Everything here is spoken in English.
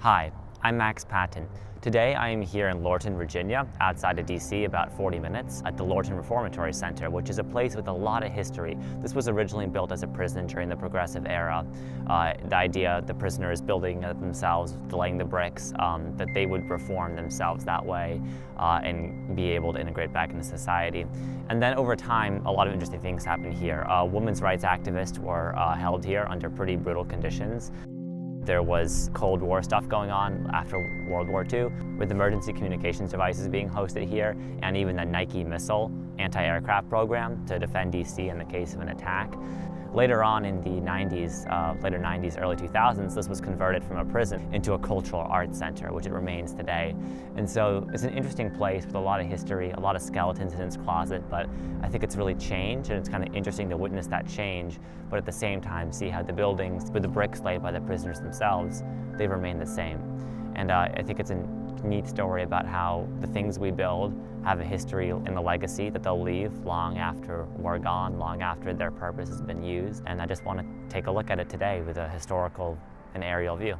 Hi, I'm Max Patton. Today I am here in Lorton, Virginia, outside of DC, about 40 minutes, at the Lorton Reformatory Center, which is a place with a lot of history. This was originally built as a prison during the Progressive era. The idea, the prisoners building it themselves, laying the bricks, that they would reform themselves that way and be able to integrate back into society. And then over time, a lot of interesting things happened here. Women's rights activists were held here under pretty brutal conditions. There was Cold War stuff going on after World War II, with emergency communications devices being hosted here, and even the Nike missile anti-aircraft program to defend DC in the case of an attack. Later on in the 90s, later 90s, early 2000s, this was converted from a prison into a cultural arts center, which it remains today. And so it's an interesting place with a lot of history, a lot of skeletons in its closet, but I think it's really changed, and it's kind of interesting to witness that change, but at the same time see how the buildings, with the bricks laid by the prisoners themselves, they've remained the same. And I think it's a neat story about how the things we build have a history and a legacy that they'll leave long after we're gone, long after their purpose has been used. And I just want to take a look at it today with a historical and aerial view.